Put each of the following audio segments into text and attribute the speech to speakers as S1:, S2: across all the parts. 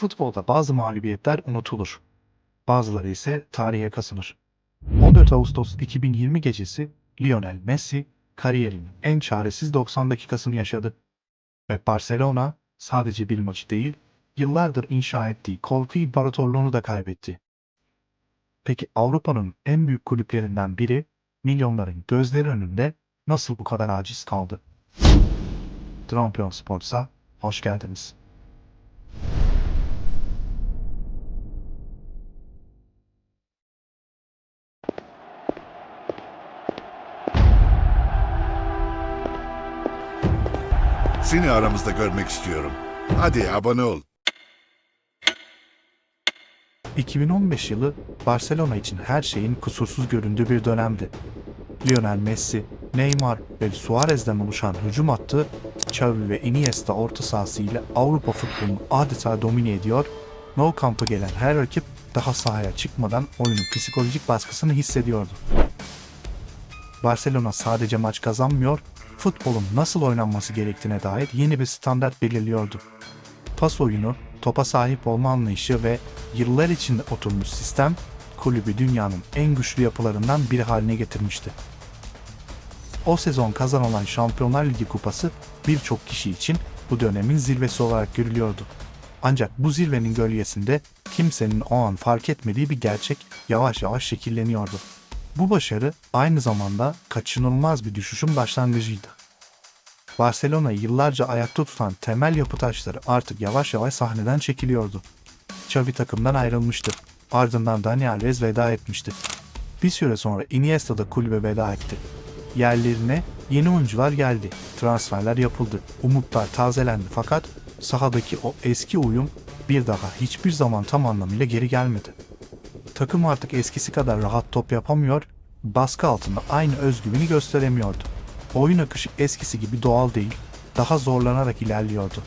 S1: Futbolda bazı mağlubiyetler unutulur. Bazıları ise tarihe kazınır. 14 Ağustos 2020 gecesi Lionel Messi kariyerinin en çaresiz 90 dakikasını yaşadı. Ve Barcelona sadece bir maçı değil, yıllardır inşa ettiği korku imparatorluğunu da kaybetti. Peki Avrupa'nın en büyük kulüplerinden biri milyonların gözleri önünde nasıl bu kadar aciz kaldı? Trabzonspor'a hoş geldiniz.
S2: Seni aramızda görmek istiyorum. Hadi abone ol.
S1: 2015 yılı Barcelona için her şeyin kusursuz göründüğü bir dönemdi. Lionel Messi, Neymar ve Suarez'den oluşan hücum hattı, Xavi ve Iniesta orta sahası ile Avrupa futbolunu adeta domine ediyor, Nou Camp'a gelen her rakip daha sahaya çıkmadan oyunun psikolojik baskısını hissediyordu. Barcelona sadece maç kazanmıyor, futbolun nasıl oynanması gerektiğine dair yeni bir standart belirliyordu. Pas oyunu, topa sahip olma anlayışı ve yıllar içinde oturmuş sistem, kulübü dünyanın en güçlü yapılarından biri haline getirmişti. O sezon kazanılan Şampiyonlar Ligi kupası birçok kişi için bu dönemin zirvesi olarak görülüyordu. Ancak bu zirvenin gölgesinde kimsenin o an fark etmediği bir gerçek yavaş yavaş şekilleniyordu. Bu başarı aynı zamanda kaçınılmaz bir düşüşün başlangıcıydı. Barcelona'yı yıllarca ayakta tutan temel yapı taşları artık yavaş yavaş sahneden çekiliyordu. Xavi takımdan ayrılmıştı. Ardından Dani Alves veda etmişti. Bir süre sonra Iniesta da kulübe veda etti. Yerlerine yeni oyuncular geldi. Transferler yapıldı. Umutlar tazelendi fakat sahadaki o eski uyum bir daha hiçbir zaman tam anlamıyla geri gelmedi. Takım artık eskisi kadar rahat top yapamıyor, baskı altında aynı özgüveni gösteremiyordu. Oyun akışı eskisi gibi doğal değil, daha zorlanarak ilerliyordu.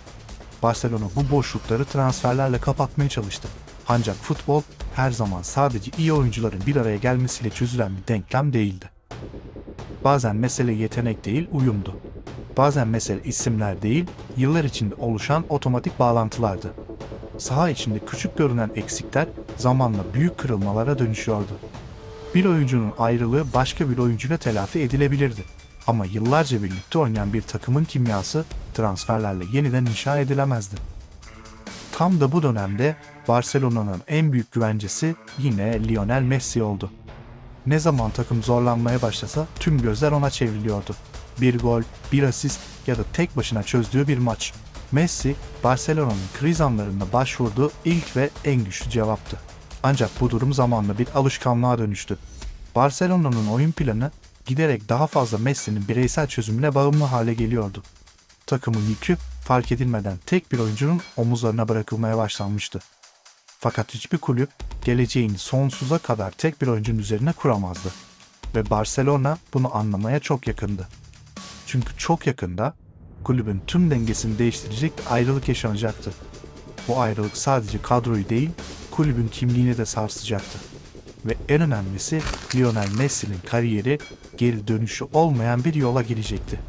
S1: Barcelona bu boşlukları transferlerle kapatmaya çalıştı. Ancak futbol her zaman sadece iyi oyuncuların bir araya gelmesiyle çözülen bir denklem değildi. Bazen mesele yetenek değil, uyumdu. Bazen mesele isimler değil, yıllar içinde oluşan otomatik bağlantılardı. Saha içinde küçük görünen eksikler zamanla büyük kırılmalara dönüşüyordu. Bir oyuncunun ayrılığı başka bir oyuncuyla telafi edilebilirdi. Ama yıllarca birlikte oynayan bir takımın kimyası transferlerle yeniden inşa edilemezdi. Tam da bu dönemde Barcelona'nın en büyük güvencesi yine Lionel Messi oldu. Ne zaman takım zorlanmaya başlasa tüm gözler ona çevriliyordu. Bir gol, bir asist ya da tek başına çözdüğü bir maç. Messi, Barcelona'nın kriz anlarında başvurduğu ilk ve en güçlü cevaptı. Ancak bu durum zamanla bir alışkanlığa dönüştü. Barcelona'nın oyun planı giderek daha fazla Messi'nin bireysel çözümüne bağımlı hale geliyordu. Takımın yükü fark edilmeden tek bir oyuncunun omuzlarına bırakılmaya başlanmıştı. Fakat hiçbir kulüp geleceğini sonsuza kadar tek bir oyuncunun üzerine kuramazdı. Ve Barcelona bunu anlamaya çok yakındı. Çünkü çok yakında kulübün tüm dengesini değiştirecek bir ayrılık yaşanacaktı. Bu ayrılık sadece kadroyu değil, kulübün kimliğini de sarsacaktı. Ve en önemlisi Lionel Messi'nin kariyeri geri dönüşü olmayan bir yola girecekti.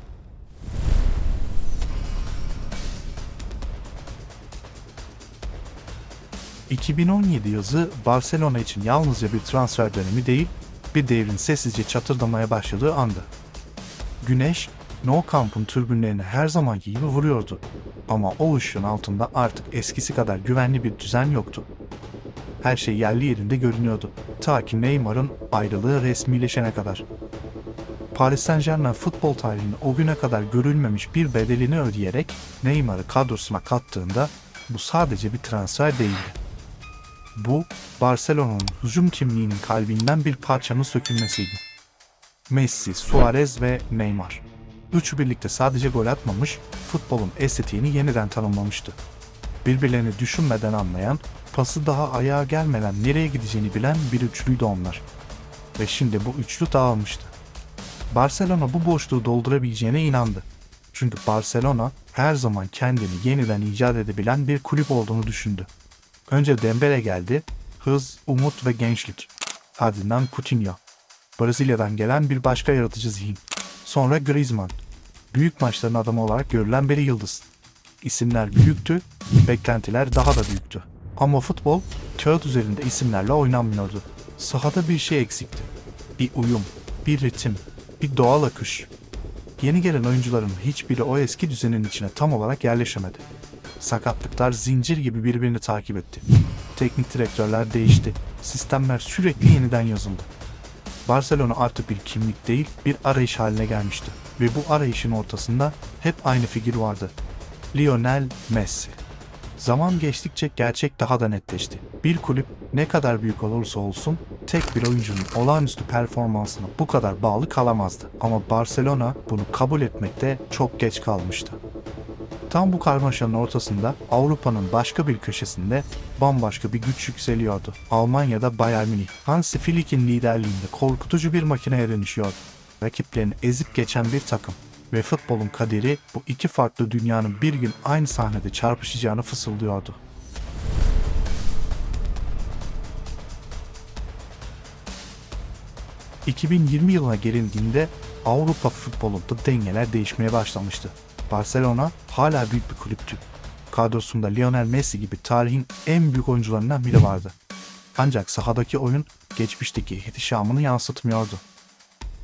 S1: ...2017 yazı Barcelona için yalnızca bir transfer dönemi değil, bir devrin sessizce çatırdamaya başladığı andı. Güneş, Nou Camp'ın tribünlerini her zamanki gibi vuruyordu. Ama o ışığın altında artık eskisi kadar güvenli bir düzen yoktu. Her şey yerli yerinde görünüyordu. Ta ki Neymar'ın ayrılığı resmileşene kadar. Paris Saint-Germain futbol tarihinin o güne kadar görülmemiş bir bedelini ödeyerek Neymar'ı kadrosuna kattığında bu sadece bir transfer değildi. Bu, Barcelona'nın hücum kimliğinin kalbinden bir parçanın sökülmesiydi. Messi, Suarez ve Neymar. Üçü birlikte sadece gol atmamış, futbolun estetiğini yeniden tanımlamıştı. Birbirlerini düşünmeden anlayan, pası daha ayağa gelmeden nereye gideceğini bilen bir üçlüydü onlar. Ve şimdi bu üçlü dağılmıştı. Barcelona bu boşluğu doldurabileceğine inandı. Çünkü Barcelona her zaman kendini yeniden icat edebilen bir kulüp olduğunu düşündü. Önce Dembele geldi, hız, umut ve gençlik. Ardından Coutinho, Brezilya'dan gelen bir başka yaratıcı zihin. Sonra Griezmann, büyük maçların adamı olarak görülen bir yıldız. İsimler büyüktü, beklentiler daha da büyüktü. Ama futbol kağıt üzerinde isimlerle oynanmıyordu. Sahada bir şey eksikti. Bir uyum, bir ritim, bir doğal akış. Yeni gelen oyuncuların hiçbiri o eski düzenin içine tam olarak yerleşemedi. Sakatlıklar zincir gibi birbirini takip etti. Teknik direktörler değişti. Sistemler sürekli yeniden yazıldı. Barcelona artık bir kimlik değil, bir arayış haline gelmişti. Ve bu arayışın ortasında hep aynı figür vardı. Lionel Messi. Zaman geçtikçe gerçek daha da netleşti. Bir kulüp ne kadar büyük olursa olsun tek bir oyuncunun olağanüstü performansına bu kadar bağlı kalamazdı. Ama Barcelona bunu kabul etmekte çok geç kalmıştı. Tam bu karmaşanın ortasında Avrupa'nın başka bir köşesinde bambaşka bir güç yükseliyordu. Almanya'da Bayern Münih, Hansi Flick'in liderliğinde korkutucu bir makineye dönüşüyordu. Rakiplerini ezip geçen bir takım ve futbolun kaderi bu iki farklı dünyanın bir gün aynı sahnede çarpışacağını fısıldıyordu. ...2020 yılına gelindiğinde Avrupa futbolunda dengeler değişmeye başlamıştı. Barcelona hala büyük bir kulüptü. Kadrosunda Lionel Messi gibi tarihin en büyük oyuncularından biri vardı. Ancak sahadaki oyun geçmişteki ihtişamını yansıtmıyordu.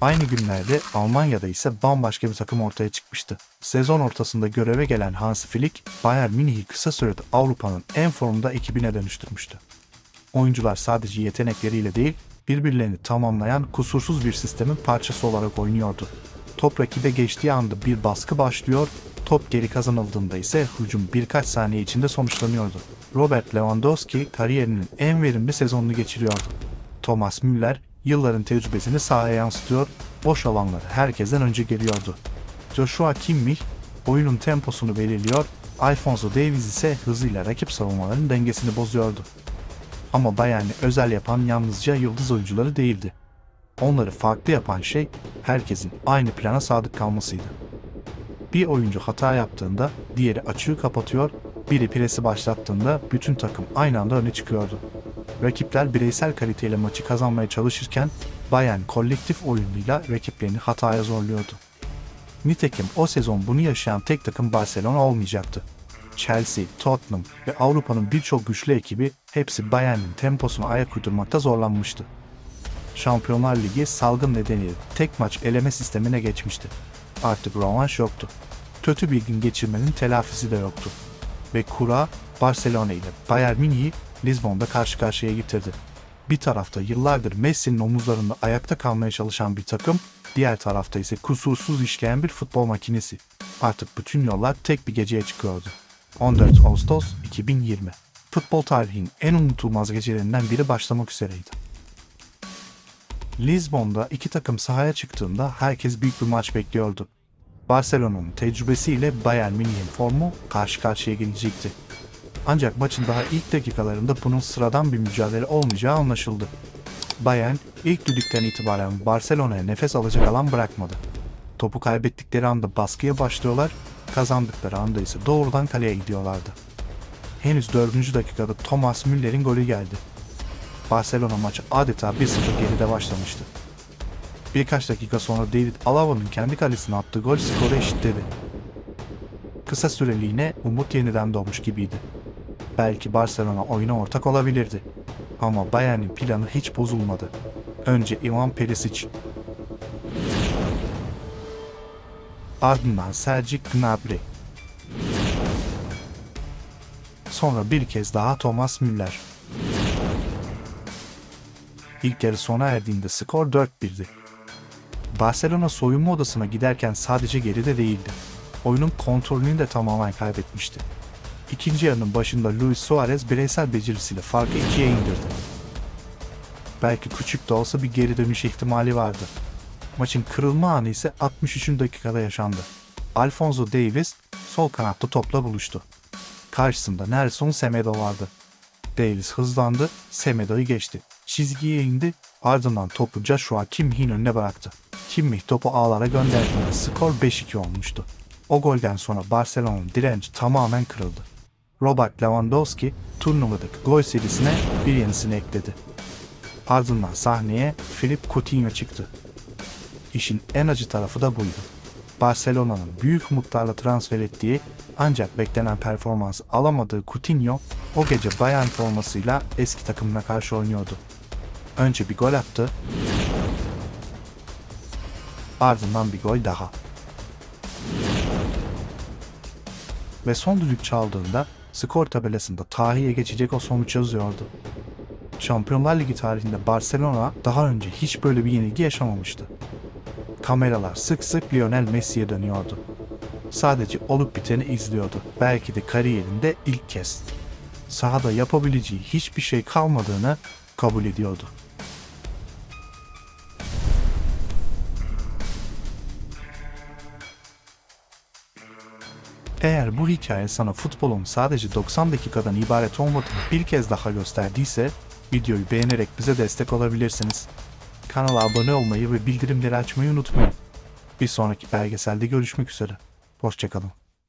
S1: Aynı günlerde Almanya'da ise bambaşka bir takım ortaya çıkmıştı. Sezon ortasında göreve gelen Hansi Flick, Bayern Münih'i kısa sürede Avrupa'nın en formda ekibine dönüştürmüştü. Oyuncular sadece yetenekleriyle değil, birbirlerini tamamlayan kusursuz bir sistemin parçası olarak oynuyordu. Top rakibe geçtiği anda bir baskı başlıyor, top geri kazanıldığında ise hücum birkaç saniye içinde sonuçlanıyordu. Robert Lewandowski kariyerinin en verimli sezonunu geçiriyordu. Thomas Müller yılların tecrübesini sahaya yansıtıyor, boş alanlara herkesten önce geliyordu. Joshua Kimmich oyunun temposunu belirliyor, Alphonso Davies ise hızıyla rakip savunmaların dengesini bozuyordu. Ama Bayern'i özel yapan yalnızca yıldız oyuncuları değildi. Onları farklı yapan şey herkesin aynı plana sadık kalmasıydı. Bir oyuncu hata yaptığında diğeri açığı kapatıyor, biri presi başlattığında bütün takım aynı anda öne çıkıyordu. Rakipler bireysel kaliteyle maçı kazanmaya çalışırken Bayern kolektif oyunuyla rakiplerini hataya zorluyordu. Nitekim o sezon bunu yaşayan tek takım Barcelona olmayacaktı. Chelsea, Tottenham ve Avrupa'nın birçok güçlü ekibi hepsi Bayern'in temposuna ayak uydurmakta zorlanmıştı. Şampiyonlar Ligi salgın nedeniyle tek maç eleme sistemine geçmişti. Artık rövanş yoktu. Kötü bir gün geçirmenin telafisi de yoktu. Ve kura Barcelona ile Bayern Münih'i Lizbon'da karşı karşıya getirdi. Bir tarafta yıllardır Messi'nin omuzlarında ayakta kalmaya çalışan bir takım, diğer tarafta ise kusursuz işleyen bir futbol makinesi. Artık bütün yollar tek bir geceye çıkıyordu. 14 Ağustos 2020. Futbol tarihinin en unutulmaz gecelerinden biri başlamak üzereydi. Lizbon'da iki takım sahaya çıktığında herkes büyük bir maç bekliyordu. Barcelona'nın tecrübesiyle Bayern Münih'in formu karşı karşıya gelecekti. Ancak maçın daha ilk dakikalarında bunun sıradan bir mücadele olmayacağı anlaşıldı. Bayern ilk düdükten itibaren Barcelona'ya nefes alacak alan bırakmadı. Topu kaybettikleri anda baskıya başlıyorlar, kazandıkları anda ise doğrudan kaleye gidiyorlardı. Henüz 4. dakikada Thomas Müller'in golü geldi. Barcelona maçı adeta 1-0 geride başlamıştı. Birkaç dakika sonra David Alava'nın kendi kalesine attığı gol skoru eşitledi. Kısa süreliğine umut yeniden doğmuş gibiydi. Belki Barcelona oyuna ortak olabilirdi. Ama Bayern'in planı hiç bozulmadı. Önce Ivan Perisic, ardından Serge Gnabry, sonra bir kez daha Thomas Müller. İlk yarı sona erdiğinde skor 4-1'di. Barcelona soyunma odasına giderken sadece geride değildi. Oyunun kontrolünü de tamamen kaybetmişti. İkinci yarının başında Luis Suarez bireysel becerisiyle farkı 2'ye indirdi. Belki küçük de olsa bir geri dönüş ihtimali vardı. Maçın kırılma anı ise 63. dakikada yaşandı. Alphonso Davies sol kanatta topla buluştu. Karşısında Nelson Semedo vardı. Davies hızlandı, Semedo'yu geçti. Çizgiye indi, ardından topu Joshua Kimmich'in önüne bıraktı. Kimmich topu ağlara gönderdiğinde skor 5-2 olmuştu. O golden sonra Barcelona'nın direnci tamamen kırıldı. Robert Lewandowski turnuvadaki gol serisine bir yenisini ekledi. Ardından sahneye Philippe Coutinho çıktı. İşin en acı tarafı da buydu. Barcelona'nın büyük umutlarla transfer ettiği ancak beklenen performans alamadığı Coutinho o gece Bayern formasıyla eski takımına karşı oynuyordu. Önce bir gol attı, ardından bir gol daha. Ve son düdük çaldığında skor tabelasında tarihe geçecek o sonuç yazıyordu. Şampiyonlar Ligi tarihinde Barcelona daha önce hiç böyle bir yenilgi yaşamamıştı. Kameralar sık sık Lionel Messi'ye dönüyordu. Sadece olup biteni izliyordu. Belki de kariyerinde ilk kez. Sahada yapabileceği hiçbir şey kalmadığını kabul ediyordu. Eğer bu hikaye sana futbolun sadece 90 dakikadan ibaret olmadığını bir kez daha gösterdiyse, videoyu beğenerek bize destek olabilirsiniz. Kanala abone olmayı ve bildirimleri açmayı unutmayın. Bir sonraki belgeselde görüşmek üzere. Hoşça kalın.